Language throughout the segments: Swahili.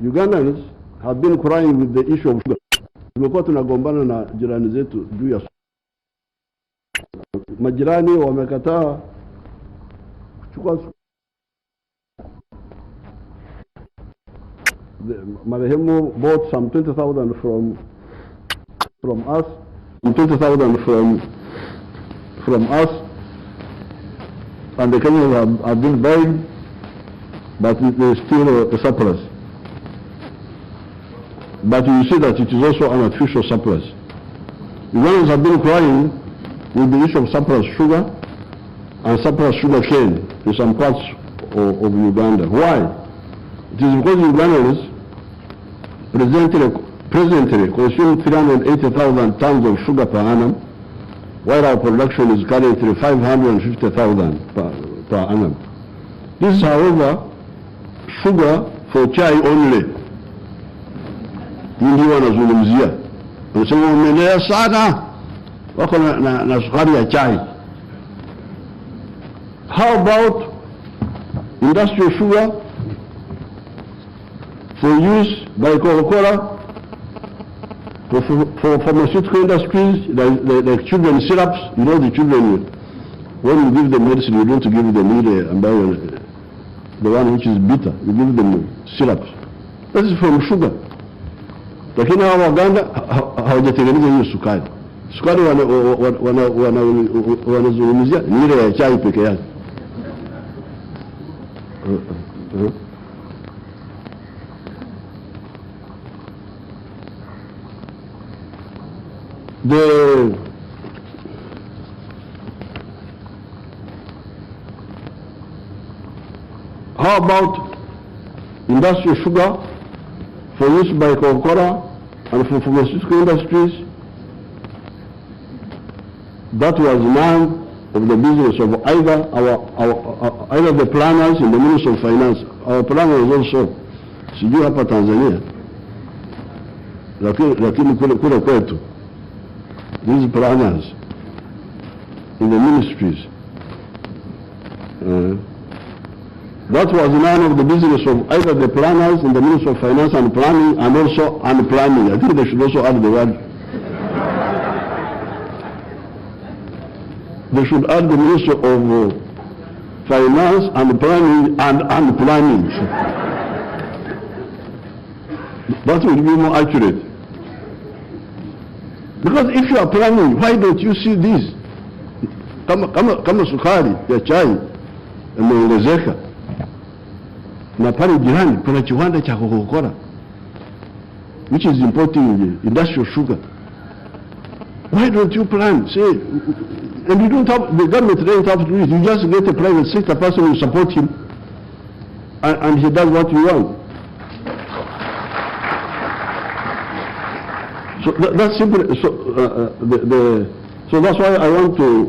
Ugandans have been crying with the issue of sugar. Tumekuwa tunagombana na jirani zetu juu ya majirani wamekataa kuchukua. Marehemu bought some 20,000 from us, 20,000 from us, and the Kenyans have been buying, but there is still a surplus. But you see that it is also an artificial surplus. Ugandans have been crying with the issue of surplus sugar and surplus sugar cane in some parts of Uganda. Why? It is because Ugandans presently consume 380,000 tons of sugar per annum, while our production is currently 550,000 per annum. This is, however, sugar for chai only. Ndio wanazungumzia. Wanasema umelea sana wako na sukari ya chai. How about industrial sugar for use by Coca-Cola, for pharmaceutical industries, like children's syrups? You know, the children, when you give them medicine, you don't give them the one which is bitter. You give them syrups. That is from sugar. Lakini hawa Waganda hawajatengeneza hiyo sukari. Sukari wanazungumzia ni ile ya chai peke yake. How about industrial sugar for use by Coca-Cola and for pharmaceutical industries? That was none of the business of either the planners in the Ministry of Finance. Our planners also, sijui hapa Tanzania, lakini kule kwetu, these planners in the ministries, that was none of the business of either the planners in the Ministry of Finance and Planning, and also unplanning. I think they should also add the word. They should add the Ministry of Finance and Planning and unplanning. That would be more accurate. Because if you are planning, why don't you see this? Kama sukari ya chai imeongezeka. Na pale jirani kuna kiwanda cha Coca-Cola which is importing industrial sugar. Why don't you plan? Say, and you don't have, the government doesn't have to do it. You just get a private sector person who support him, and he does what you want. So that's simple. So that's why I want to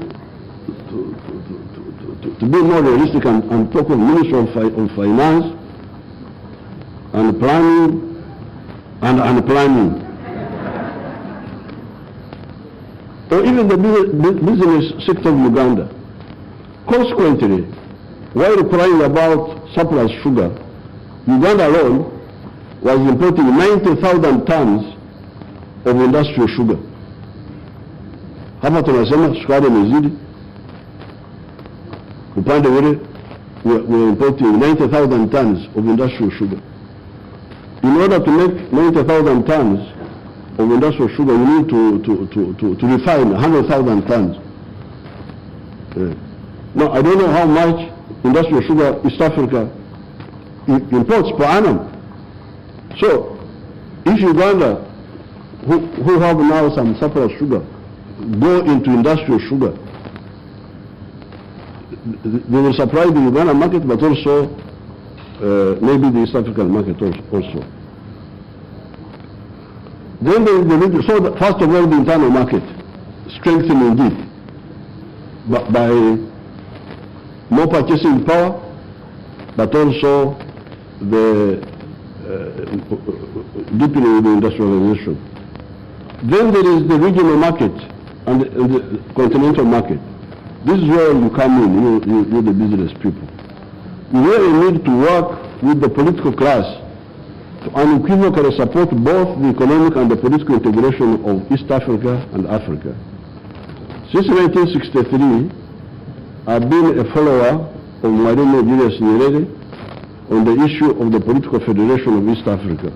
be more realistic and talk of Ministry of Finance and Planning and unplanning. Or even the business sector of Uganda. Consequently, while crying about surplus sugar, Uganda alone was importing 90,000 tons of industrial sugar. Hapa tunasema sukari imezidi. Upande ule we're importing 90,000 tons of industrial sugar. In order to make 90,000 tons of industrial sugar, we need to refine 100,000 tons. Now, I don't know how much industrial sugar East Africa imports per annum. So, if Uganda, who have now some surplus sugar, go into industrial sugar, they will supply the Uganda market, but also maybe the East African market also. Then so first of all, the internal market, strengthening it by more purchasing power, but also the deepening the industrialization. Then there is the regional market and the continental market. This is where you come in, you're the business people. You really need to work with the political class to unequivocally support both the economic and the political integration of East Africa and Africa. Since 1963, I've been a follower of Mwalimu Julius Nyerere on the issue of the political federation of East Africa.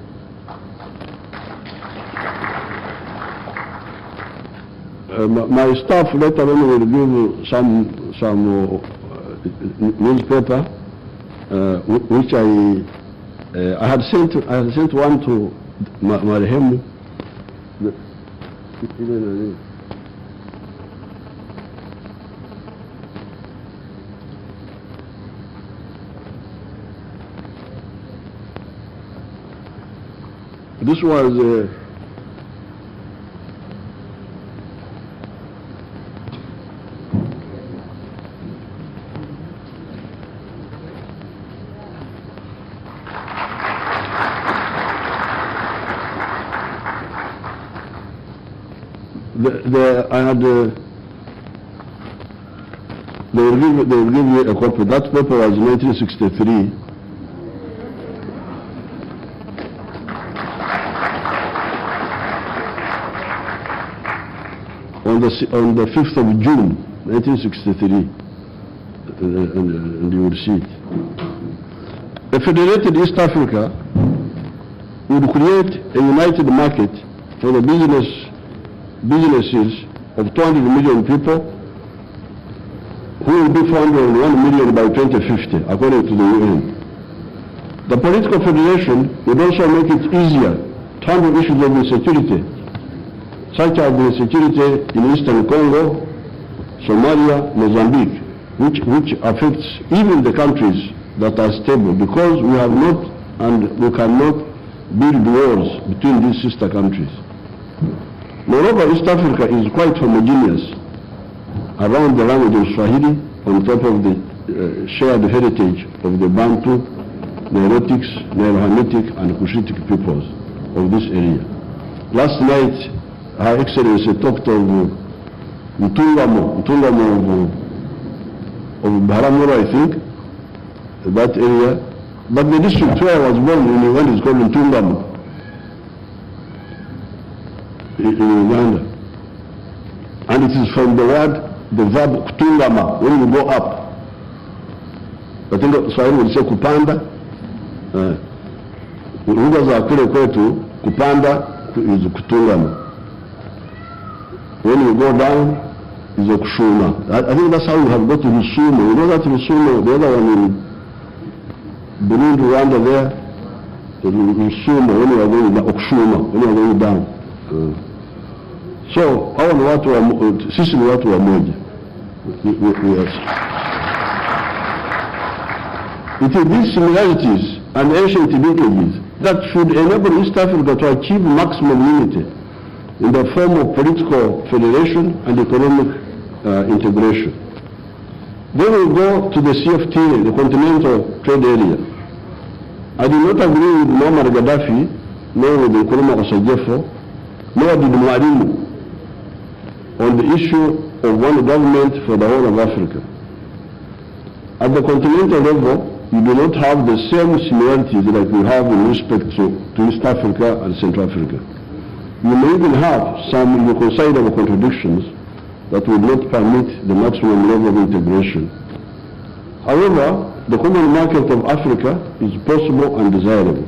My staff later on will give some newspaper which I had sent one to Marehemu. This was they will give you a copy. That paper was 1963. On the 5th of June, 1963, and you will see it. A federated East Africa would create a united market for the businesses of 200 million people, who will be 401 million by 2050, according to the UN. The political federation would also make it easier to handle issues of insecurity, such as the insecurity in Eastern Congo, Somalia, Mozambique, which affects even the countries that are stable, because we have not and we cannot build wars between these sister countries. Moreover, East Africa is quite homogeneous around the language of Swahili, on top of the shared heritage of the Bantu, Nilotics, Nilo-Hamitic, and Cushitic peoples of this area. Last night, Her Excellency talked of Mtungamo of Bharamura, I think, that area. But the district where I was born in Uganda is called Mtungamo, in Uganda. And it is from the verb kutungama, when you go up. I think Swahili will say kupanda. Lugha za kule kwetu kupanda is kutungama. When you go down, is a kushuma. I think that's how we have got to Rusumo. You know that Rusumo, the other one in Burundi, Rwanda there, Rusumo, when you are going down, Okshuma, when you are going down. So, hawa ni watu wa, sisi ni watu wa moja. It is these similarities and ancient linkages that should enable East Africa to achieve maximum unity in the form of political federation and economic integration. Then we go to the CFTA, the Continental Trade Area. I do not agree with Muammar Gaddafi, nor with Nkrumah Osajefo, nor did Mwalimu on the issue of one government for the whole of Africa. At the continental level, we do not have the same similarities that we have in respect to East Africa and Central Africa. We may even have some irreconcilable contradictions that would not permit the maximum level of integration. However, the common market of Africa is possible and desirable.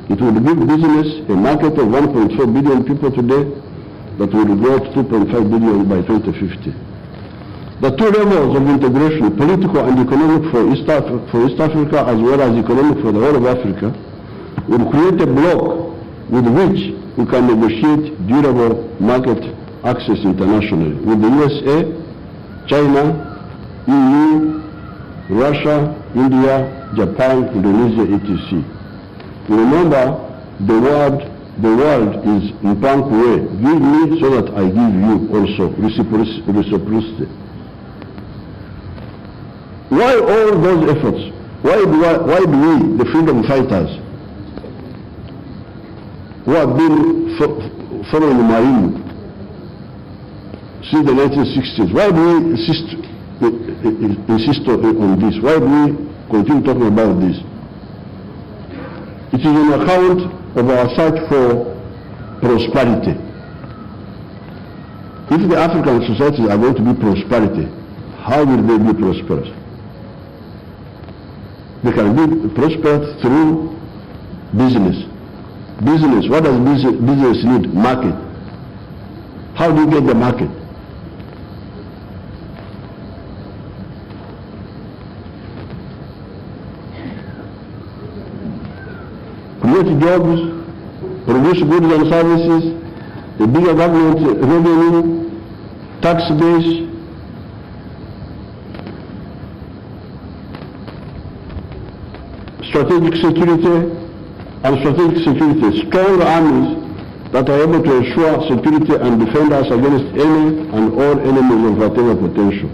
It would give business a market of 1.4 billion people today that will grow to 2.5 billion by 2050. The two levels of integration, political and economic for East Africa as well as economic for the whole of Africa, will create a bloc with which we can negotiate durable market access internationally with the USA, China, EU, Russia, India, Japan, Indonesia, etc. Remember, the world is Mpankuwe. Give me so that I give you also. Reciprocity. Why all those efforts? Why do we, the freedom fighters, who have been following Mwalimu since the 1960s, why do we insist on this? Why do we continue talking about this? It is on account of our search for prosperity. If the African societies are going to be prosperity, how will they be prosperous? They can be prosperous through business. Business, what does business need? Market. How do you get the market? Create jobs, produce goods and services, a bigger government revenue, tax base, strategic security, and strategic security, strong armies that are able to ensure security and defend us against any and all enemies of whatever potential,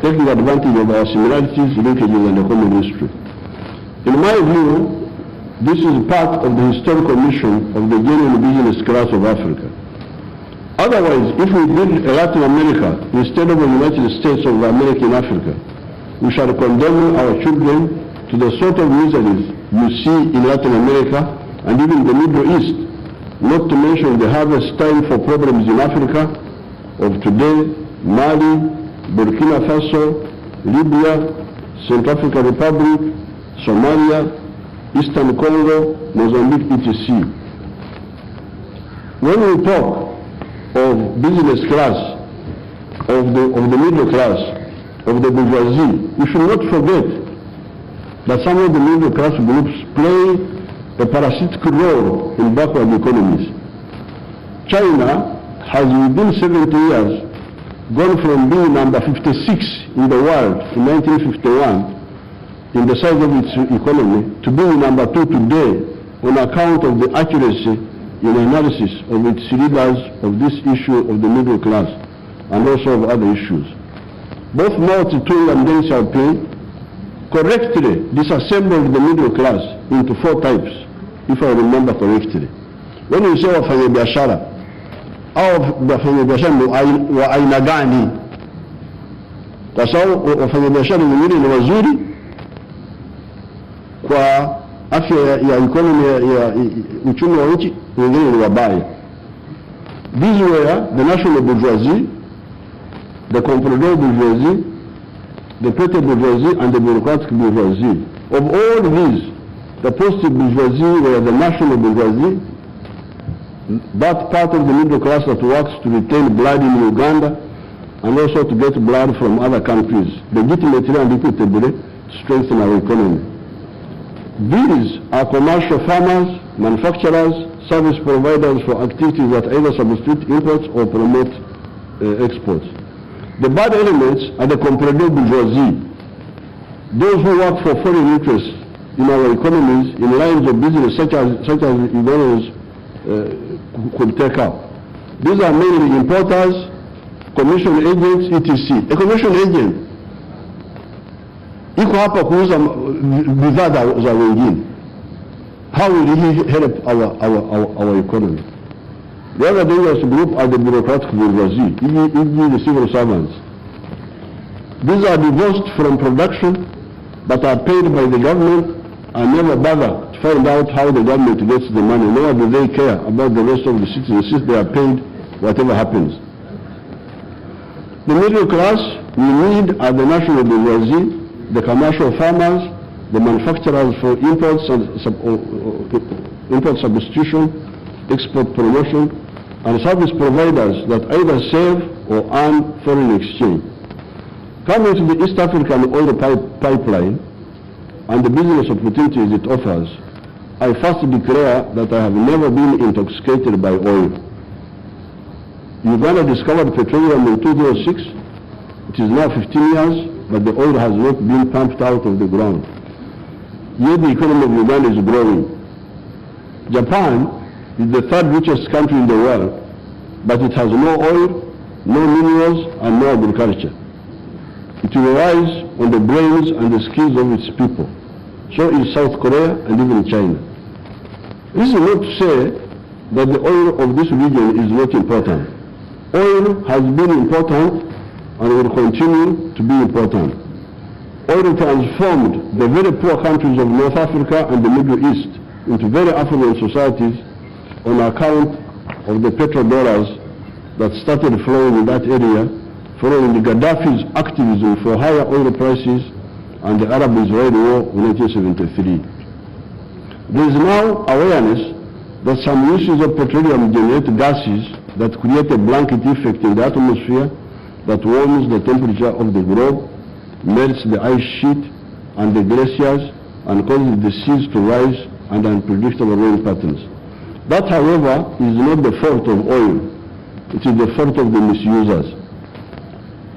taking advantage of our similarities, linkages, and the common history. In my view, this is part of the historical mission of the genuine business class of Africa. Otherwise, if we build a Latin America instead of the United States of America in Africa, we shall condemn our children to the sort of miseries you see in Latin America and even the Middle East, not to mention the harvest time for problems in Africa of today: Mali, Burkina Faso, Libya, Central African Republic, Somalia, Eastern Congo, Mozambique, etc. When we talk of business class, of the middle class, of the bourgeoisie, we should not forget that some of the middle class groups play a parasitic role in backward economies. China has within 70 years gone from being number 56 in the world in 1951 in the size of its economy to being number 2 today on account of the accuracy in analysis of its leaders of this issue of the middle class and also of other issues. Both Mao Zedong and Deng Xiaoping correctly disassembled the middle class into 4 types, if I remember correctly. When you say wafanya biashara, au wafanya biashara wa aina gani? Kwa sababu wafanya biashara wengine ni wazuri kwa afya ya economy ya uchumi wa nchi, wengine ni wabaya. These were the national bourgeoisie, the comprador bourgeoisie, the petty bourgeoisie, and the bureaucratic bourgeoisie. Of all these, the post-bourgeoisie were the national bourgeoisie, that part of the middle class that works to retain blood in Uganda and also to get blood from other countries, legitimately and equitably to strengthen our economy. These are commercial farmers, manufacturers, service providers for activities that either substitute imports or promote exports. The bad elements are the comprador bourgeoisie, those who work for foreign interests in our economies in lines of business such as economies could take up. These are mainly importers, commission agents, etc. A commission agent iko hapa kuuza bidhaa za wengine. How will he help our economy? The other dangerous group are the bureaucratic bourgeoisie, e.g. the civil servants. These are divorced from production but are paid by the government and never bother to find out how the government gets the money, nor do they care about the rest of the citizens since they are paid whatever happens. The middle class we need are the national bourgeoisie, the commercial farmers, the manufacturers for import substitution, export promotion, and service providers that either save or earn foreign exchange. Coming to the East African oil pipeline and the business opportunities it offers, I first declare that I have never been intoxicated by oil. Uganda discovered petroleum in 2006. It is now 15 years, but the oil has not been pumped out of the ground. Yet the economy of Uganda is growing. Japan is the 3rd richest country in the world, but it has no oil, no minerals, and no agriculture. It relies on the brains and the skills of its people. So is South Korea and even China. This is not to say that the oil of this region is not important. Oil has been important and will continue to be important. Oil transformed the very poor countries of North Africa and the Middle East into very affluent societies on account of the petrodollars that started flowing in that area following the Gaddafi's activism for higher oil prices and the Arab-Israeli war in 1973. There is now awareness that some uses of petroleum generate gases that create a blanket effect in the atmosphere that warms the temperature of the globe, melts the ice sheet and the glaciers, and causes the seas to rise and unpredictable rain patterns. That, however, is not the fault of oil. It is the fault of the misusers.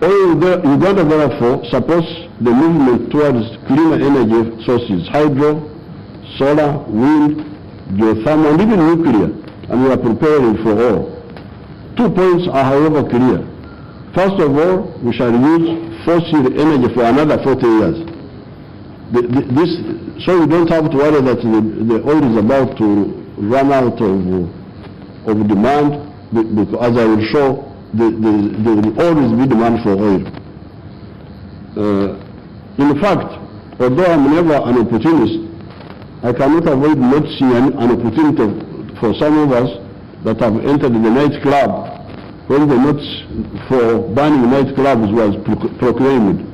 Uganda, therefore, supports the movement towards cleaner energy sources, hydro, solar, wind, geothermal, and even nuclear, and we are preparing for all. 2 points are, however, clear. First of all, we shall use fossil energy for another 40 years. So you don't have to worry that the oil is about to run out of demand, because as I will show, there will always be demand for oil. In fact, although I'm never an opportunist, I cannot avoid noticing an opportunity for some of us that have entered the nightclub when the notice for banning nightclubs was proclaimed.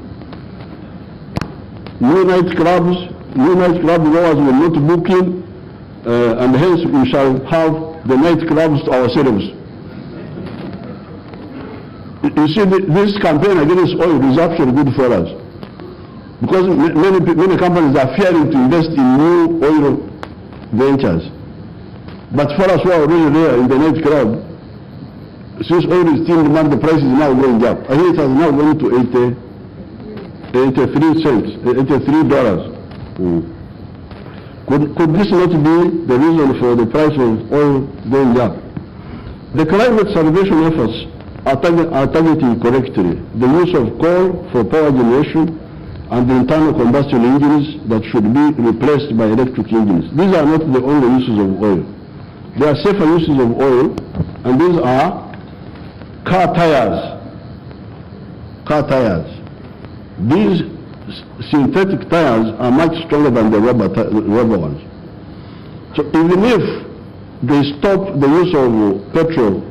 New nightclubs goers will not book in, and hence we shall have the nightclubs to ourselves. You see, this campaign against oil is actually good for us, because many companies are fearing to invest in new oil ventures. But for us who are already there in the nightclub, since oil is still demand, the price is now going up. I think it has now gone to $83. Could this not be the reason for the price of oil going up? The climate salvation efforts are targeting correctly the use of coal for power generation and the internal combustion engines that should be replaced by electric engines. These are not the only uses of oil. There are safer uses of oil, and these are car tires. These synthetic tires are much stronger than the rubber ones. So even if they stop the use of petrol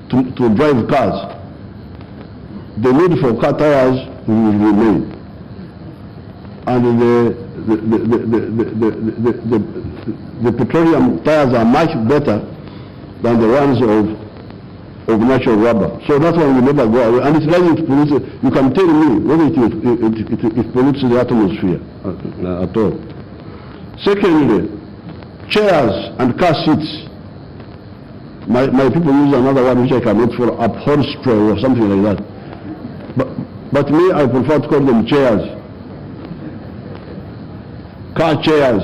to drive cars, the need for car tires will remain. And the petroleum tires are much better than the ones of natural rubber. So that one will never go away. And it's likely to pollute. You can tell me whether it pollutes the atmosphere at all. Secondly, chairs and car seats. My people use another word which I cannot follow, upholstery or something like that. But me, I prefer to call them chairs. Car chairs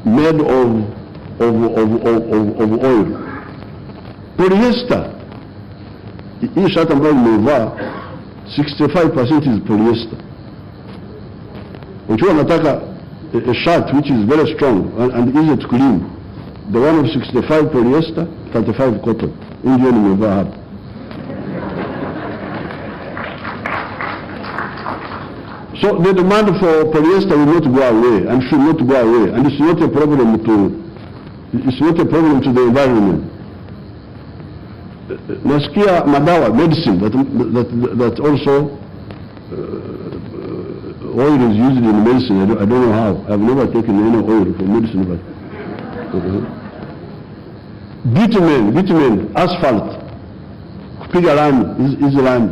made of oil. Polyester. Hii shati ambayo nimevaa 65% is polyester. Ukiwa nataka a shirt which is very strong and easy to clean, the one of 65 polyester, 35 cotton. Ndio nimevaa hapa. So the demand for polyester will not go away and should not go away, and it's not a problem to the environment. Nasikia madawa, medicine, that also oil is used in medicine. I don't know how. I've never taken any oil for medicine, but bitumen, asphalt, kupiga lami, hizi lami.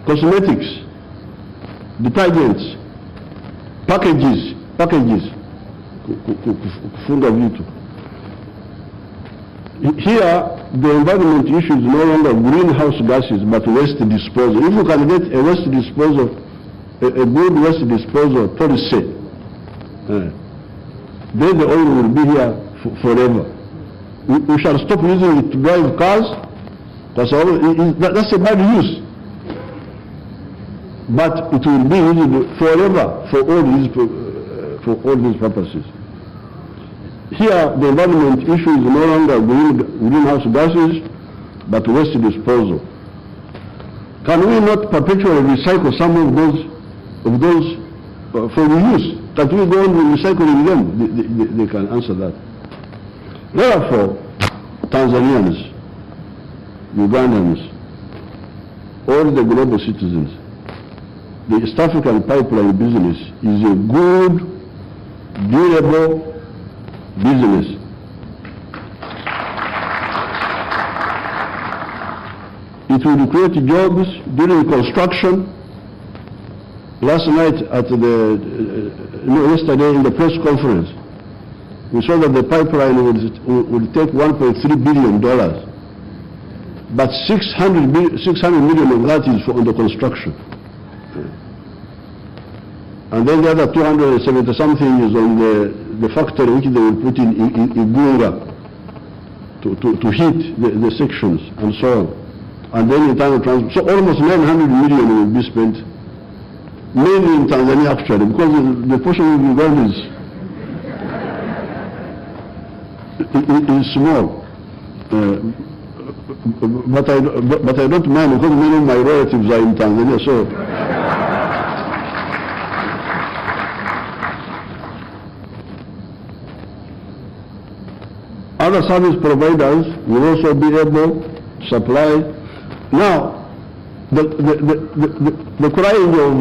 Cosmetics, detergents, packages, kufunga vitu. Here, the environment issue is no longer greenhouse gases, but waste disposal. If you can get a waste disposal, a good waste disposal policy, then the oil will be here forever. We shall stop using it to drive cars, because that's a bad use. But it will be used forever for all these purposes. Here, the environment issue is no longer greenhouse gases, but waste disposal. Can we not perpetually recycle some of those for reuse Can't we go on with recycling them? They can answer that. Therefore, Tanzanians, Ugandans, all the global citizens, the East African pipeline business is a good, durable business. It will create jobs during construction. Last night at yesterday in the press conference, we saw that the pipeline would take $1.3 billion, but 600 million of that is for the construction. And then the other 270 something is on the factory which they will put in Uganda to heat the sections and so on. And then internal transport. So almost 900 million will be spent, mainly in Tanzania actually, because the portion of Uganda is small. But I don't mind because many of my relatives are in Tanzania, so. Other service providers will also be able to supply. Now, the crying of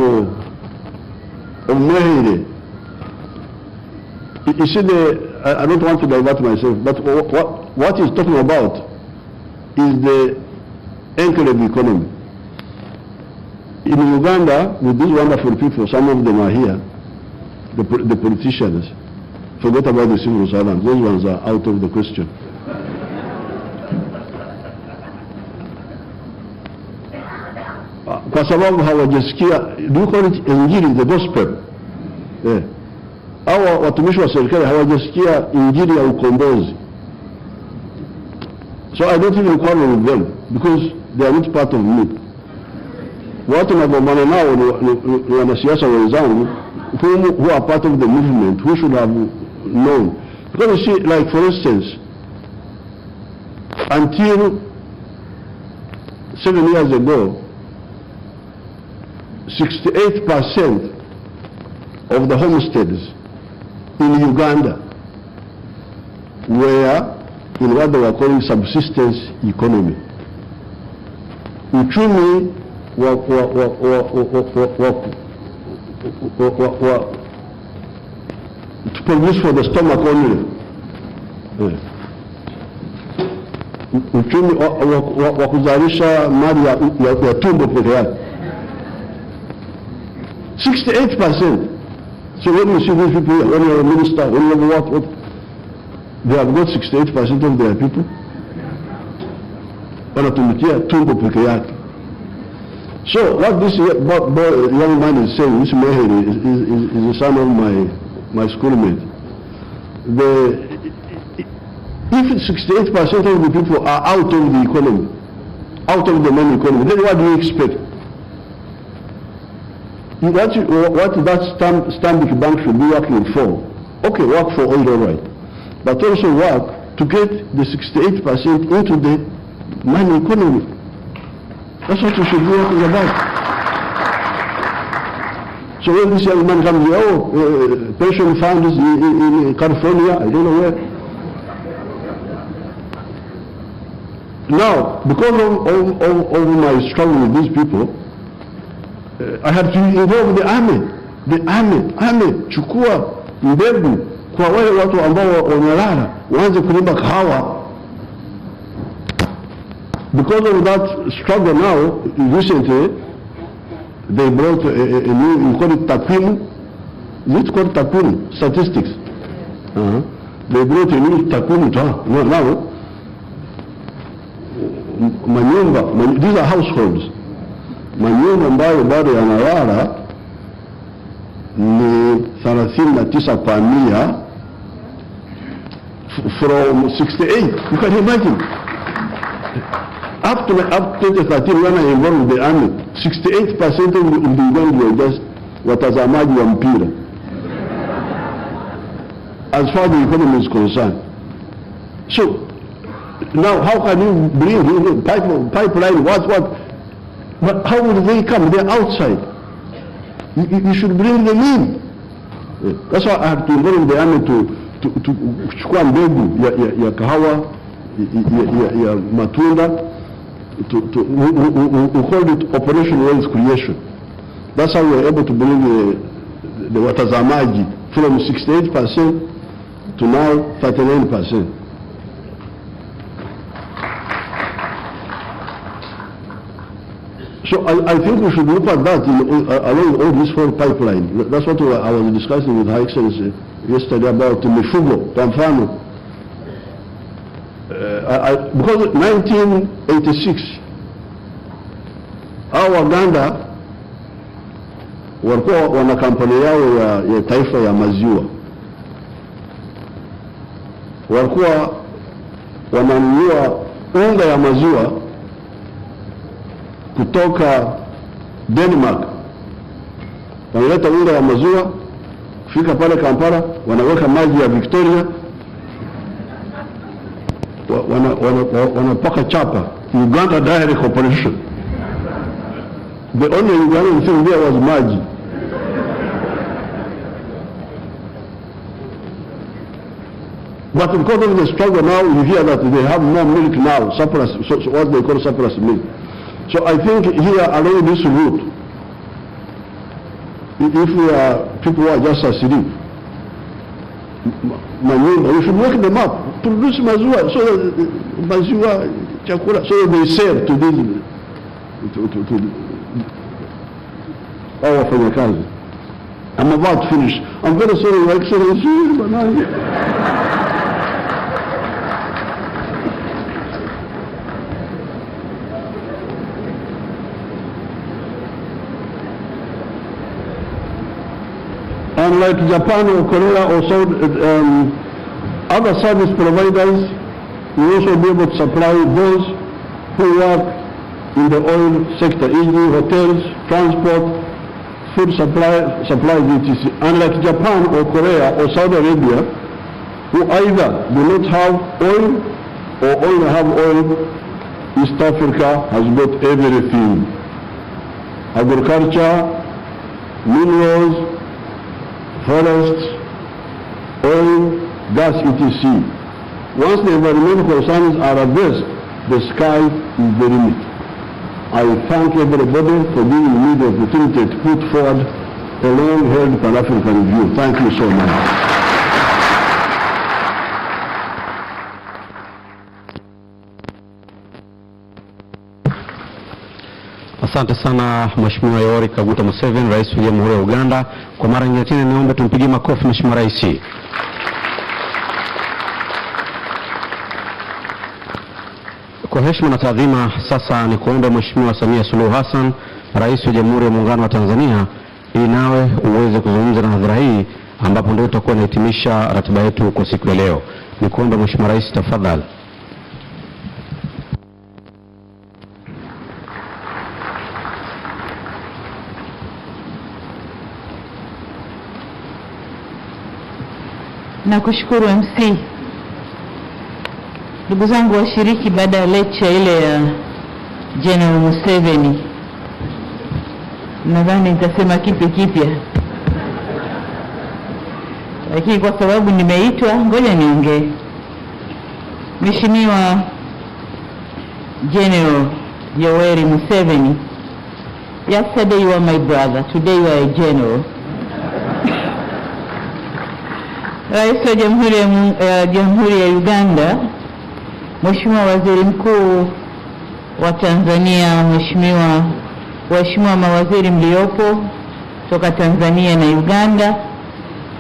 Yoweri, you see, I don't want to divert myself, but what he's talking about is the enclave economy. In Uganda, with these wonderful people, some of them are here, the politicians, forget about the civil servants, those ones are out of the question. Kwa sababu hawajasikia, do you call it injili, the gospel? Hawa watumishi wa serikali hawajasikia injili ya ukombozi. So I don't even quarrel with them because they are not part of me. Watu nagombana nao ni wanasiasa wenzangu who are part of the movement, who should have known. Because you see, like for instance, until 7 years ago, 68% of the homesteads in Uganda were in what they were calling subsistence economy. Uchumi to produce for the stomach only. Uchumi wa kuzalisha mali ya tumbo peke yake. 68%. So when you see these people, when you're a minister, when you have what, they have got 68% of their people. Wanatumikia tumbo peke yake. So what this young man is saying, this Yoweri is the son of my schoolmate. If 68% of the people are out of the economy, out of the money economy, then what do you expect? What that Stanbic Bank should be working for? Okay, work for oil, all right. But also work to get the 68% into the money economy. That's what we should be working about. So when this young man comes here, pension funds in California, I don't know where. Now, because of my struggle with these people, I had to involve the army. The army, chukua mbegu kwa wale watu ambao wanalala, waanze kulima kahawa. Because of that struggle now, recently, they brought a new, you call it takwimu? Is it called takwimu? Statistics. They brought a new takwimu now. Manyumba, these are households. Manyumba ambayo bado yanalala ni 39 kwa 100 from 68. You can imagine. Up to 2013 when I involved the army, 68% of the Ugandans were just watazamaji wa mpira. As far as the economy is concerned. So now how can you bring in pipeline, what? But how will they come? They're outside. You should bring them in. That's why I have to involve in the army to kuchukua mbegu ya kahawa, ya matunda. We call it Operation Wealth Creation. That's how we were able to bring the watazamaji from 68% to now 39%. So I think we should look at that along all this whole pipeline. That's what I was discussing with High Excellency yesterday about mifugo, kwa mfano. Because 1986, Uganda walikuwa wana kampuni yao ya taifa ya maziwa. Walikuwa wananunua unga ya maziwa kutoka Denmark. Wanaleta unga ya maziwa, fika pale Kampala, wanaweka maji ya Victoria, wanapaka chapa, Uganda Dairy Corporation. The only Ugandan thing there was maji. But because of the struggle now, you hear that they have more milk now, surplus, so what they call surplus milk. So I think here along this route, if we are people who are just asleep, we should wake them up to produce maziwa, so maziwa chakula, so they sell to these to our wafanyakazi. I'm about to finish. I'm very sorry, Your Excellency, but unlike Japan or Korea or other service providers, we also be able to supply those who work in the oil sector, e.g. hotels, transport, food supply, etc. Unlike Japan or Korea or Saudi Arabia, who either do not have oil or only have oil, East Africa has got everything. Agriculture, minerals, forests, oil, gas, etc. Once the environmental concerns are addressed, the sky is the limit. I thank everybody for giving me the opportunity to put forward a long-held Pan-African view. Thank you so much. Asante sana Mheshimiwa Yoweri Kaguta Museveni, Rais wa Jamhuri ya Uganda. Kwa mara nyingine tena niombe tumpigie makofi Mheshimiwa Rais. Kwa heshima na taadhima, sasa ni kuomba Mheshimiwa Samia Suluhu Hassan, Rais wa Jamhuri ya Muungano wa Tanzania, ili nawe uweze kuzungumza na hadhara hii ambapo ndio tutakuwa tunahitimisha ratiba yetu kwa siku ya leo. Ni kuomba Mheshimiwa Rais, tafadhali. Na kushukuru MC. Ndugu zangu washiriki, baada ya lecture ile ya General Museveni, nadhani nitasema kipi kipya, lakini kwa sababu nimeitwa ngoja niongee. Mheshimiwa General Yoweri Museveni, yesterday you were my brother, today you are a general. Rais wa Jamhuri ya Uganda, Mheshimiwa Waziri Mkuu wa Tanzania, waheshimiwa mawaziri mliopo toka Tanzania na Uganda,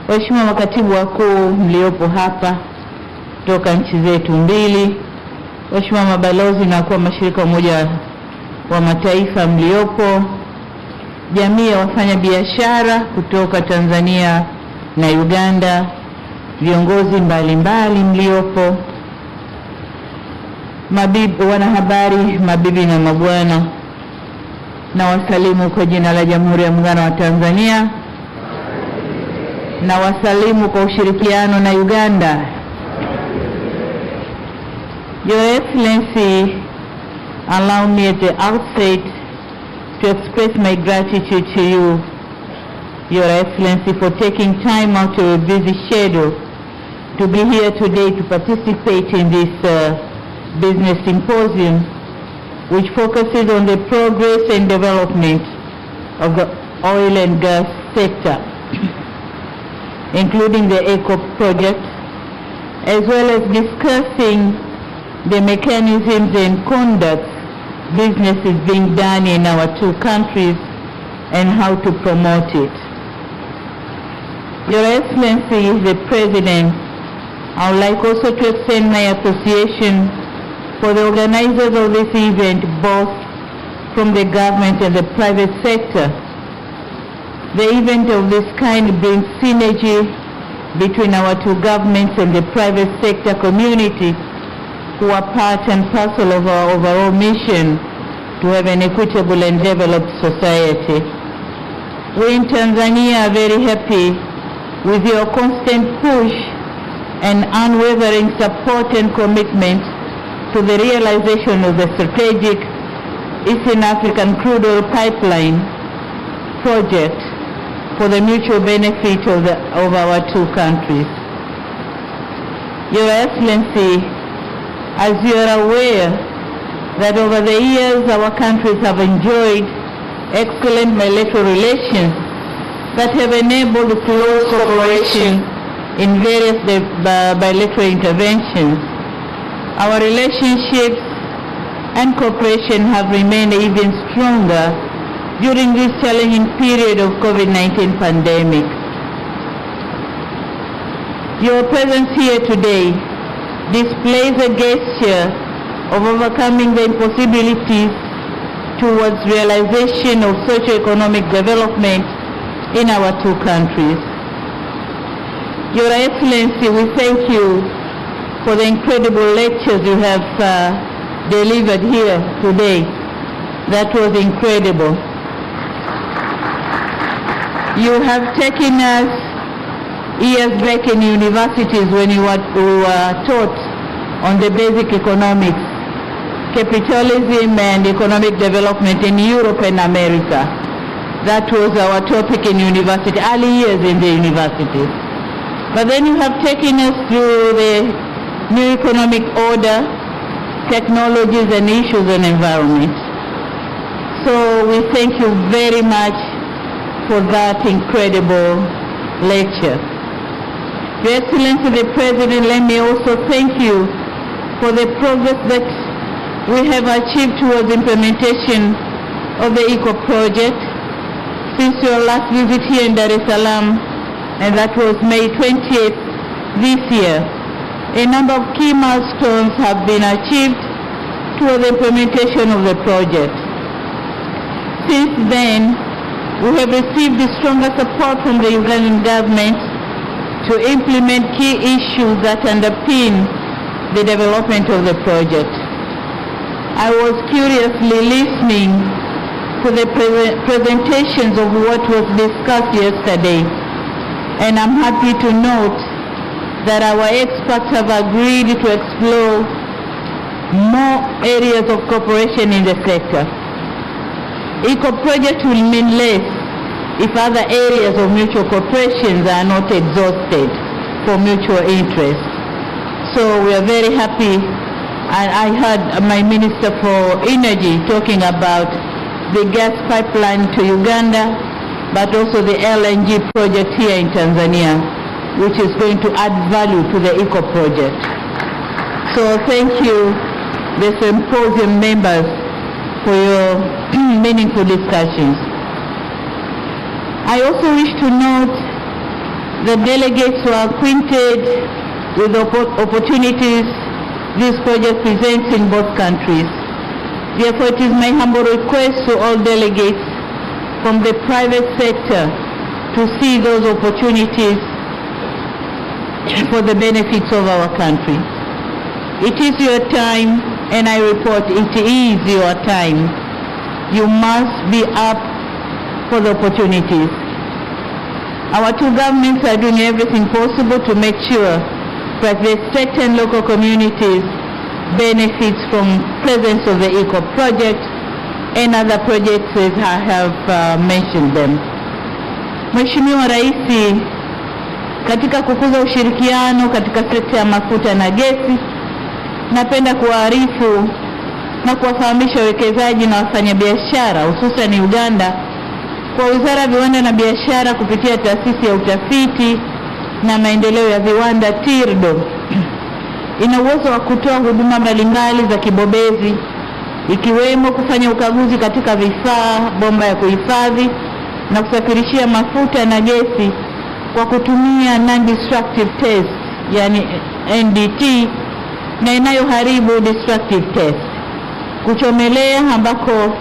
waheshimiwa makatibu wakuu mliopo hapa toka nchi zetu mbili, waheshimiwa mabalozi na wakuu wa mashirika ya Umoja wa Mataifa mliopo, jamii ya wafanya biashara kutoka Tanzania na Uganda, viongozi mbalimbali mliopo, wanahabari, mabibi na mabwana, na wasalimu kwa jina la Jamhuri ya Muungano wa Tanzania, na wasalimu kwa ushirikiano na Uganda. Your Excellency, allow me at the outset to express my gratitude to you Your Excellency, for taking time out of your busy schedule to be here today to participate in this business symposium, which focuses on the progress and development of the oil and gas sector, including the ECO project, as well as discussing the mechanisms and conducts business is being done in our two countries and how to promote it. Your Excellency, the President, I would like also to extend my appreciation for the organizers of this event, both from the government and the private sector. The event of this kind brings synergy between our two governments and the private sector community, who are part and parcel of our overall mission to have an equitable and developed society. We in Tanzania are very happy with your constant push and unwavering support and commitment to the realization of the strategic Eastern African crude oil pipeline project for the mutual benefit of our two countries. Your Excellency, as you are aware that over the years our countries have enjoyed excellent bilateral relations that have enabled close cooperation in various bilateral interventions. Our relationships and cooperation have remained even stronger during this challenging period of COVID-19 pandemic. Your presence here today displays a gesture of overcoming the impossibilities towards realization of socio-economic development in our two countries. Your Excellency, we thank you for the incredible lectures you have delivered here today. That was incredible. You have taken us years back in universities when we were taught on the basic economics, capitalism and economic development in Europe and America. That was our topic in university, early years in the university. But then you have taken us through the new economic order, technologies and issues and environment. So we thank you very much for that incredible lecture. Your Excellency the President, let me also thank you for the progress that we have achieved towards implementation of the ECO project since your last visit here in Dar es Salaam, and that was May 20th this year. A number of key milestones have been achieved toward the implementation of the project. Since then, we have received the stronger support from the Ugandan government to implement key issues that underpin the development of the project. I was curiously listening to the presentations of what was discussed yesterday, and I'm happy to note that our experts have agreed to explore more areas of cooperation in the sector. ECO project will mean less if other areas of mutual cooperation are not exhausted for mutual interest. So we are very happy, and I heard my Minister for Energy talking about the gas pipeline to Uganda, but also the LNG project here in Tanzania, which is going to add value to the ECO project. So thank you, the symposium members, for your meaningful discussions. I also wish to note that delegates who are acquainted with the opportunities this project presents in both countries. Therefore, it is my humble request to all delegates from the private sector to see those opportunities for the benefits of our country. It is your time, and I report it is your time. You must be up for the opportunities. Our two governments are doing everything possible to make sure that the state and local communities benefits from presence of the ECO project and other projects as I have mentioned them. Mheshimiwa Rais, katika kukuza ushirikiano katika sekta ya mafuta na gesi, napenda kuwaarifu na kuwafahamisha wawekezaji na wafanyabiashara hususan Uganda kwa Wizara ya Viwanda na Biashara kupitia Taasisi ya Utafiti na Maendeleo ya Viwanda TIRDO ina uwezo wa kutoa huduma mbalimbali za kibobezi ikiwemo kufanya ukaguzi katika vifaa, bomba ya kuhifadhi na kusafirishia mafuta na gesi kwa kutumia non-destructive test, yani NDT, na inayoharibu destructive test. Kuchomelea ambako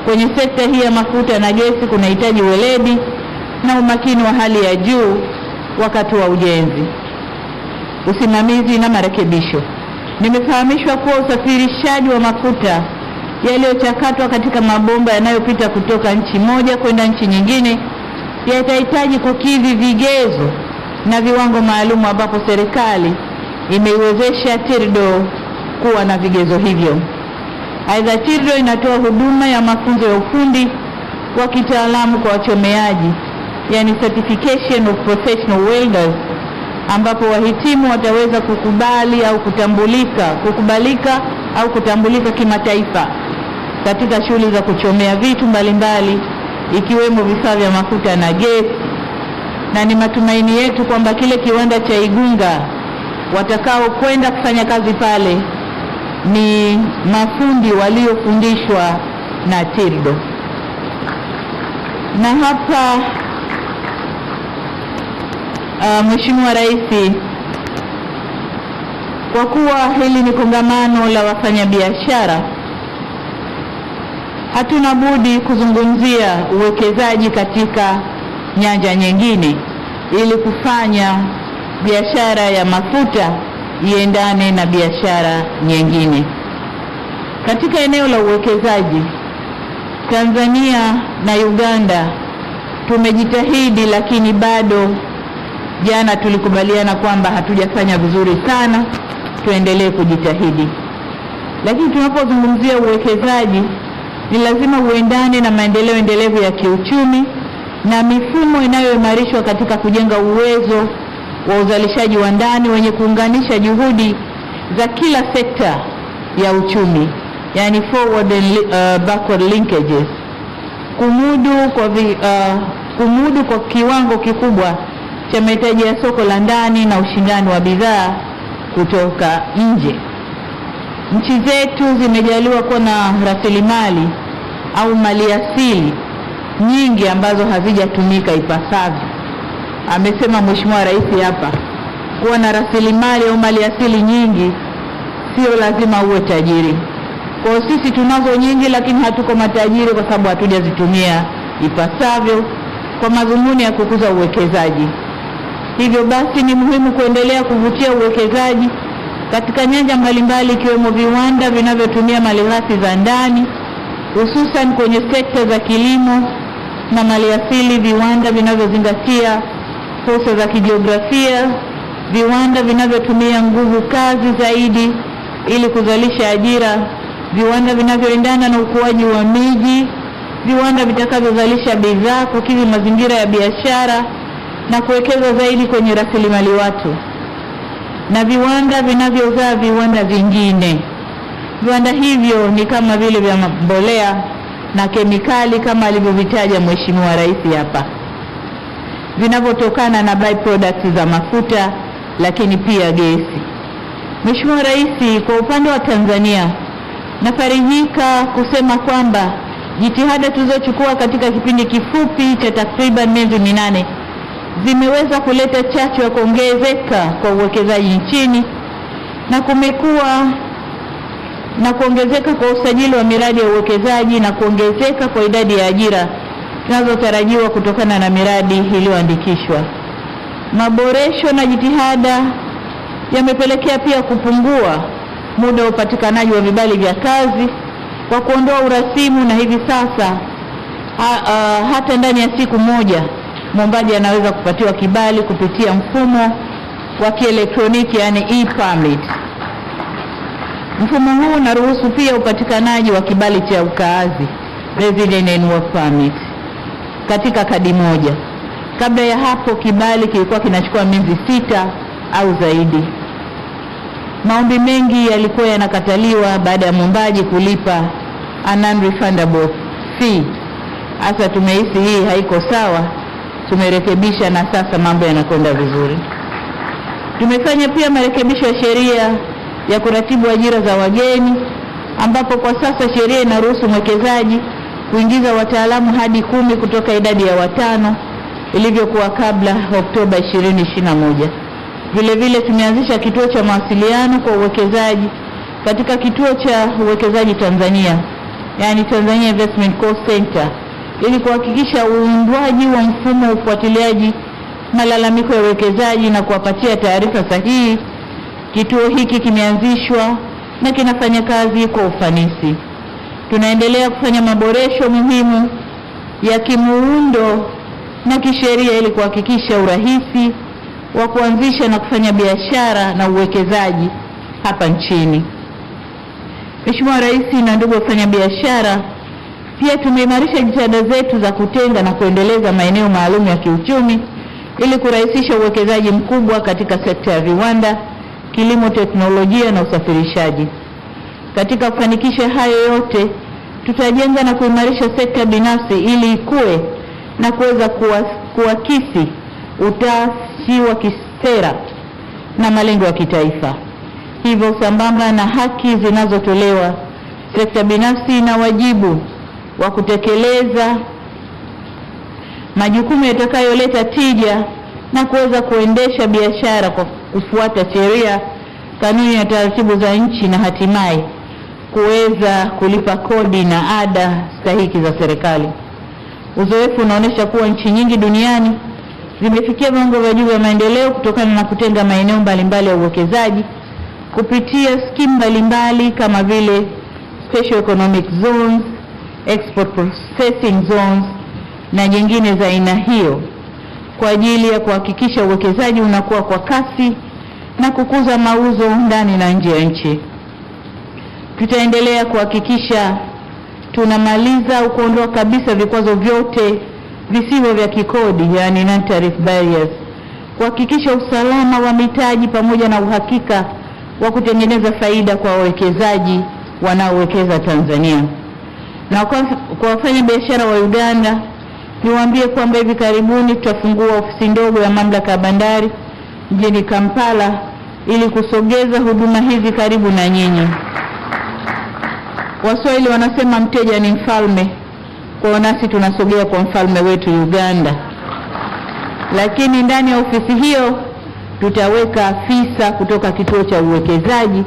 kwenye sekta hii ya mafuta na gesi kunahitaji weledi na umakini wa hali ya juu wakati wa ujenzi, usimamizi na marekebisho. Nimefahamishwa kuwa usafirishaji wa mafuta yaliyochakatwa katika mabomba yanayopita kutoka nchi moja kwenda nchi nyingine yatahitaji kukidhi vigezo na viwango maalum, ambapo serikali imeiwezesha TIRDO kuwa na vigezo hivyo. Aidha, TIRDO inatoa huduma ya mafunzo ya ufundi wa kitaalamu kwa wachomeaji, yani certification of professional welders, ambapo wahitimu wataweza kutambulika kimataifa katika shughuli za kuchomea vitu mbalimbali ikiwemo vifaa vya mafuta na gesi. Na ni matumaini yetu kwamba kile kiwanda cha Igunga watakao kwenda kufanya kazi pale ni mafundi waliofundishwa na TIRDO. Na hapa Mheshimiwa Rais, kwa kuwa hili ni kongamano la wafanyabiashara, hatuna budi kuzungumzia uwekezaji katika nyanja nyingine ili kufanya biashara ya mafuta iendane na biashara nyingine. Katika eneo la uwekezaji, Tanzania na Uganda tumejitahidi, lakini bado jana tulikubaliana kwamba hatujafanya vizuri sana, tuendelee kujitahidi. Lakini tunapozungumzia uwekezaji, ni lazima uendane na maendeleo endelevu ya kiuchumi na mifumo inayoimarishwa katika kujenga uwezo wa uzalishaji wa ndani wenye kuunganisha juhudi za kila sekta ya uchumi, yani forward and backward linkages, kumudu kwa kiwango kikubwa cha mahitaji ya soko la ndani na ushindani wa bidhaa kutoka nje. Nchi zetu zimejaliwa kuwa na rasilimali au maliasili nyingi ambazo hazijatumika ipasavyo. Amesema Mheshimiwa Rais hapa, kuwa na rasilimali au maliasili nyingi sio lazima uwe tajiri. Kwa sisi tunazo nyingi, lakini hatuko matajiri kwa sababu hatujazitumia ipasavyo kwa madhumuni ya kukuza uwekezaji. Hivyo basi ni muhimu kuendelea kuvutia uwekezaji katika nyanja mbalimbali ikiwemo viwanda vinavyotumia malighafi za ndani, hususan kwenye sekta za kilimo na maliasili, viwanda vinavyozingatia fursa za kijiografia, viwanda vinavyotumia nguvu kazi zaidi ili kuzalisha ajira, viwanda vinavyoendana na ukuaji wa miji, viwanda vitakavyozalisha bidhaa kukidhi mazingira ya biashara na kuwekeza zaidi kwenye rasilimali watu, na viwanda vinavyozaa viwanda vingine. Viwanda hivyo ni kama vile vya mbolea na kemikali kama alivyovitaja Mheshimiwa Rais hapa, vinavyotokana na byproducts za mafuta lakini pia gesi. Mheshimiwa Rais, kwa upande wa Tanzania, nafarijika kusema kwamba jitihada tulizochukua katika kipindi kifupi cha takriban miezi 8 zimeweza kuleta chachu ya kuongezeka kwa uwekezaji nchini, na kumekuwa na kuongezeka kwa usajili wa miradi ya uwekezaji na kuongezeka kwa idadi ya ajira zinazotarajiwa kutokana na miradi iliyoandikishwa. Maboresho na jitihada yamepelekea pia kupungua muda wa upatikanaji wa vibali vya kazi kwa kuondoa urasimu, na hivi sasa hata ndani ya siku moja mwombaji anaweza kupatiwa kibali kupitia mfumo wa kielektroniki, yani e-permit. Mfumo huu unaruhusu pia upatikanaji wa kibali cha ukaazi, resident and work permit, katika kadi moja. Kabla ya hapo kibali kilikuwa kinachukua miezi 6 au zaidi. Maombi mengi yalikuwa yanakataliwa baada ya muombaji kulipa a non-refundable fee. Hasa tumehisi hii haiko sawa, tumerekebisha na sasa mambo yanakwenda vizuri. Tumefanya pia marekebisho ya sheria ya kuratibu ajira za wageni, ambapo kwa sasa sheria inaruhusu mwekezaji kuingiza wataalamu hadi 10 kutoka idadi ya 5 ilivyokuwa kabla Oktoba 2021. Vile vile tumeanzisha kituo cha mawasiliano kwa uwekezaji katika kituo cha uwekezaji Tanzania, yani Tanzania Investment Call Center, ili kuhakikisha uundwaji wa mfumo wa ufuatiliaji malalamiko ya uwekezaji na kuwapatia taarifa sahihi. Kituo hiki kimeanzishwa na kinafanya kazi kwa ufanisi. Tunaendelea kufanya maboresho muhimu ya kimuundo na kisheria ili kuhakikisha urahisi wa kuanzisha na kufanya biashara na uwekezaji hapa nchini. Mheshimiwa Rais na ndugu wafanya biashara, pia tumeimarisha jitihada zetu za kutenga na kuendeleza maeneo maalum ya kiuchumi ili kurahisisha uwekezaji mkubwa katika sekta ya viwanda, kilimo, teknolojia na usafirishaji. Katika kufanikisha hayo yote, tutajenga na kuimarisha sekta binafsi ili ikue na kuweza kuakisi utashi wa kisera na malengo ya kitaifa. Hivyo sambamba na haki zinazotolewa, sekta binafsi ina wajibu wa kutekeleza majukumu yatakayoleta tija na kuweza kuendesha biashara kwa kufuata sheria, kanuni na taratibu za nchi, na hatimaye kuweza kulipa kodi na ada stahiki za serikali. Uzoefu unaonyesha kuwa nchi nyingi duniani zimefikia viwango vya juu vya maendeleo kutokana na kutenga maeneo mbalimbali ya uwekezaji kupitia skimu mbalimbali kama vile Special Economic Zones, Export Processing Zones na nyingine za aina hiyo, kwa ajili ya kuhakikisha uwekezaji unakuwa kwa kasi na kukuza mauzo ndani na nje ya nchi. Tutaendelea kuhakikisha tunamaliza au kuondoa kabisa vikwazo vyote visivyo vya kikodi, yani non-tariff barriers, kuhakikisha usalama wa mitaji pamoja na uhakika wa kutengeneza faida kwa wawekezaji wanaowekeza Tanzania. Na kwa wafanya biashara wa Uganda, niwaambie kwamba hivi karibuni tutafungua ofisi ndogo ya mamlaka ya bandari mjini Kampala ili kusogeza huduma hizi karibu na nyinyi. Waswahili wanasema mteja ni mfalme, kwa nasi tunasogea kwa mfalme wetu Uganda. Lakini ndani ya ofisi hiyo tutaweka afisa kutoka kituo cha uwekezaji,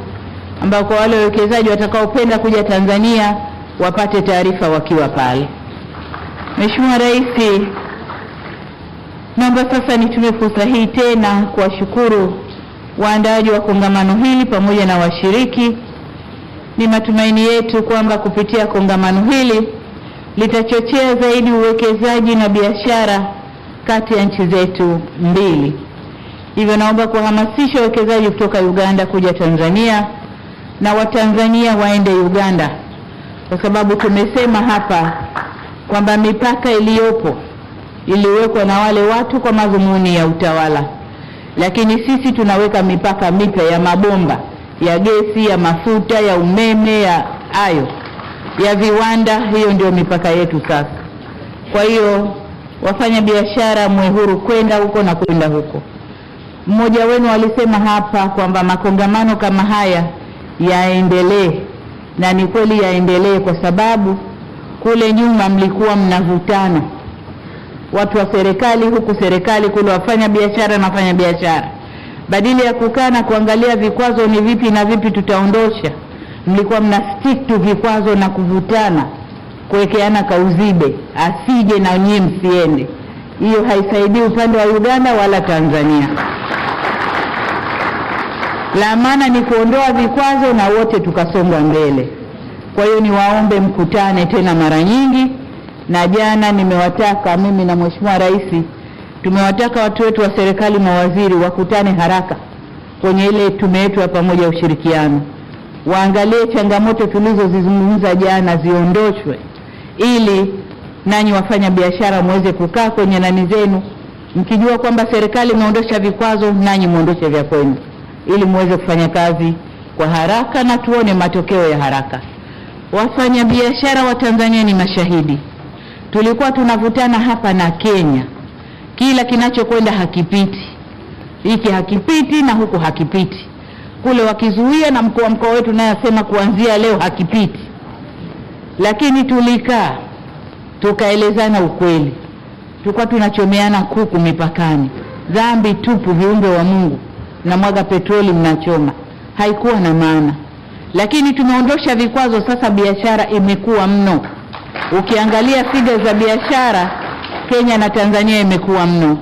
ambao kwa wale wawekezaji watakaopenda kuja Tanzania wapate taarifa wakiwa pale. Mheshimiwa Rais, naomba sasa nitumie fursa hii tena kuwashukuru waandaaji wa kongamano hili pamoja na washiriki. Ni matumaini yetu kwamba kupitia kongamano hili litachochea zaidi uwekezaji na biashara kati ya nchi zetu mbili. Hivyo naomba kuhamasisha wawekezaji kutoka Uganda kuja Tanzania na Watanzania waende Uganda, kwa sababu tumesema hapa kwamba mipaka iliyopo iliwekwa na wale watu kwa madhumuni ya utawala, lakini sisi tunaweka mipaka mipya ya mabomba ya gesi, ya mafuta, ya umeme, ya viwanda. Hiyo ndio mipaka yetu sasa. Kwa hiyo wafanya biashara mwe huru kwenda huko na kwenda huko. Mmoja wenu alisema hapa kwamba makongamano kama haya yaendelee, na ni kweli yaendelee, kwa sababu kule nyuma mlikuwa mnavutana, watu wa serikali huku, serikali kule, wafanya biashara na wafanya biashara. Badala ya kukaa na kuangalia vikwazo ni vipi na vipi tutaondosha, mlikuwa mna stick to vikwazo na kuvutana, kuwekeana kauzibe, asije na nyinyi msiende. Hiyo haisaidii upande wa Uganda wala Tanzania. La maana ni kuondoa vikwazo na wote tukasonga mbele. Kwa hiyo niwaombe mkutane tena mara nyingi, na jana nimewataka, mimi na Mheshimiwa Rais tumewataka watu wetu wa serikali, mawaziri, wakutane haraka kwenye ile tume yetu ya pamoja ya ushirikiano, waangalie changamoto tulizozizungumza jana ziondoshwe, ili nanyi wafanya biashara muweze kukaa kwenye nani zenu mkijua kwamba serikali imeondosha vikwazo, nanyi muondoshe vya kwenu, ili muweze kufanya kazi kwa haraka na tuone matokeo ya haraka. Wafanya biashara wa Tanzania ni mashahidi. Tulikuwa tunavutana hapa na Kenya, kila kinachokwenda hakipiti, hiki hakipiti na huku hakipiti, kule wakizuia, na mkuu wa mkoa wetu naye asema kuanzia leo hakipiti. Lakini tulikaa tukaelezana ukweli, tulikuwa tunachomeana kuku mipakani, dhambi tupu, viumbe wa Mungu, na mwaga petroli mnachoma, haikuwa na maana. Lakini tumeondosha vikwazo, sasa biashara imekuwa mno. Ukiangalia figa za biashara Kenya na Tanzania imekuwa mno.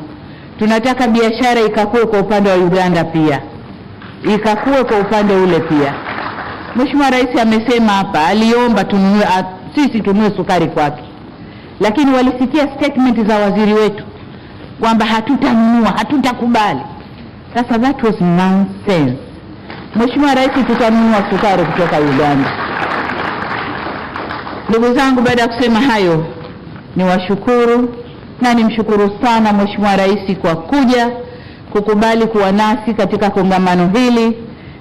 Tunataka biashara ikakue kwa upande wa Uganda pia, ikakue kwa upande ule pia. Mheshimiwa Rais amesema hapa, aliomba sisi tununue sukari kwake, lakini walisikia statement za waziri wetu kwamba hatutanunua, hatutakubali. Sasa that was nonsense. Mheshimiwa Rais, tutanunua sukari kutoka Uganda. Ndugu zangu, baada ya kusema hayo, niwashukuru na nimshukuru sana Mheshimiwa Rais kwa kuja kukubali kuwa nasi katika kongamano hili.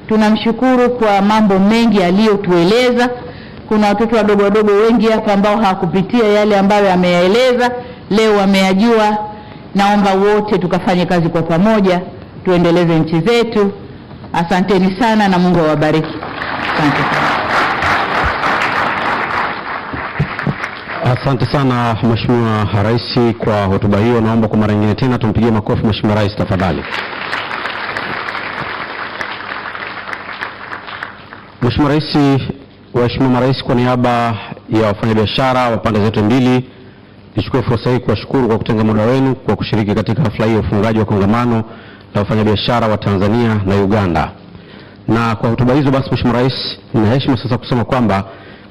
Tunamshukuru kwa mambo mengi aliyotueleza. Kuna watoto wadogo wengi hapa ambao hawakupitia yale ambayo ameyaeleza, leo wameyajua. Naomba wote tukafanye kazi kwa pamoja, tuendeleze nchi zetu. Asanteni sana na Mungu awabariki. Asante sana. Asante sana Mheshimiwa Rais kwa hotuba hiyo. Naomba kwa mara nyingine tena tumpigie makofi Mheshimiwa Rais tafadhali. Mheshimiwa Rais, Mheshimiwa Marais, kwa niaba ya wafanyabiashara wa pande zote mbili, nichukue fursa hii kuwashukuru kwa kutenga muda wenu kwa kushiriki katika hafla hii ya ufungaji wa kongamano la wafanyabiashara wa Tanzania na Uganda. Na kwa hotuba hizo basi, Mheshimiwa Rais, nina heshima sasa kusema kwamba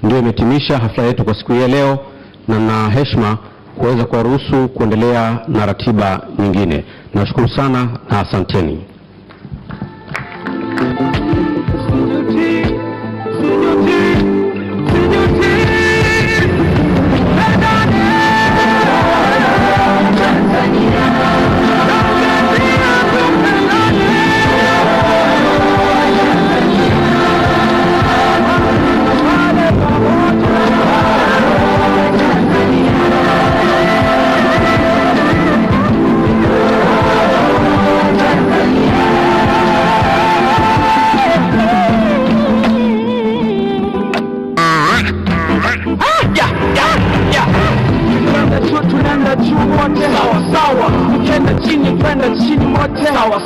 ndio imetimisha hafla yetu kwa siku hii ya leo, na na heshima kuweza kuwaruhusu kuendelea na ratiba nyingine. Nashukuru sana na asanteni.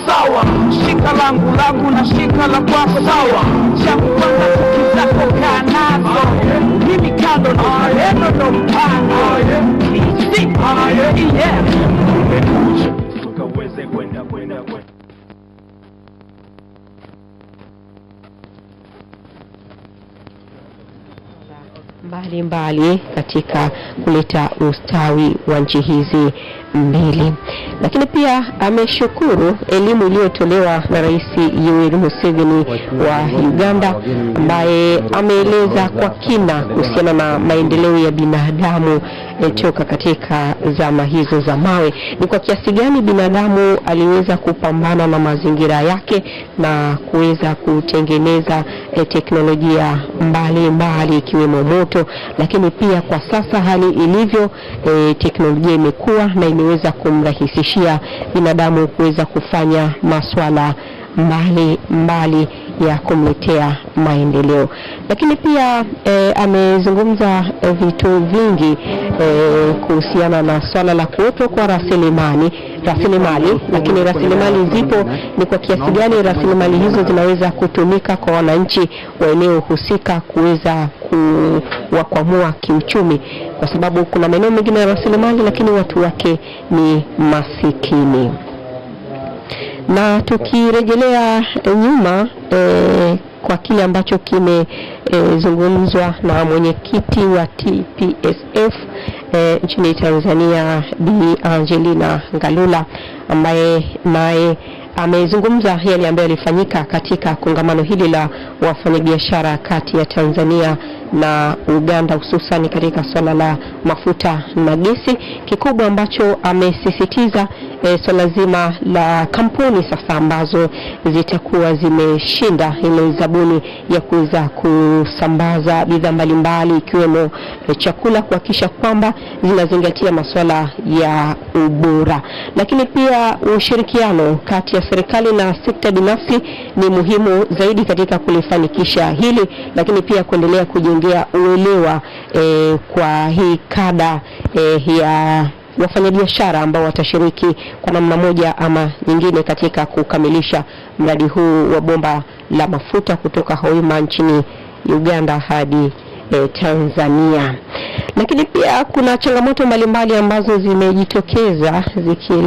Sawa, shika langu na shika la kwako sawa. Changu kwanza tukizako kanazo, mimi kando na maneno ndo mpango. Tukaweze kwenda mbalimbali katika kuleta ustawi wa nchi hizi mbili. Lakini pia ameshukuru elimu iliyotolewa na Rais Yoweri Museveni wa Uganda, ambaye ameeleza kwa kina kuhusiana na maendeleo ya binadamu toka katika zama hizo za mawe. Ni kwa kiasi gani binadamu aliweza kupambana na mazingira yake na kuweza kutengeneza teknolojia mbalimbali ikiwemo moto, lakini pia kwa sasa hali ilivyo, teknolojia imekuwa na imeweza kumrahisishia binadamu kuweza kufanya masuala mbali ya kumletea maendeleo. Lakini pia amezungumza vitu vingi kuhusiana na swala la kuwepo kwa rasilimali, lakini rasilimali zipo, ni kwa kiasi gani rasilimali hizo zinaweza kutumika kwa wananchi wa eneo husika kuweza kuwakwamua kiuchumi, kwa sababu kuna maeneo mengine ya rasilimali lakini watu wake ni masikini. Na tukirejelea nyuma kwa kile ambacho kimezungumzwa na mwenyekiti wa TPSF nchini Tanzania, Bi Angelina Ngalula, ambaye naye amezungumza yale ambayo yalifanyika katika kongamano hili la wafanyabiashara kati ya Tanzania na Uganda, hususan katika swala la mafuta na gesi. Kikubwa ambacho amesisitiza swala zima la kampuni sasa ambazo zitakuwa zimeshinda ile zabuni ya kuweza kusambaza bidhaa mbalimbali ikiwemo chakula, kuhakikisha kwamba zinazingatia masuala ya ubora. Lakini pia ushirikiano kati ya serikali na sekta binafsi ni muhimu zaidi katika kulifanikisha hili, lakini pia kuendelea kujengea uelewa kwa hii kada ya wafanyabiashara ambao watashiriki kwa namna moja ama nyingine katika kukamilisha mradi huu wa bomba la mafuta kutoka Hoima nchini Uganda hadi Tanzania. Lakini pia kuna changamoto mbalimbali ambazo zimejitokeza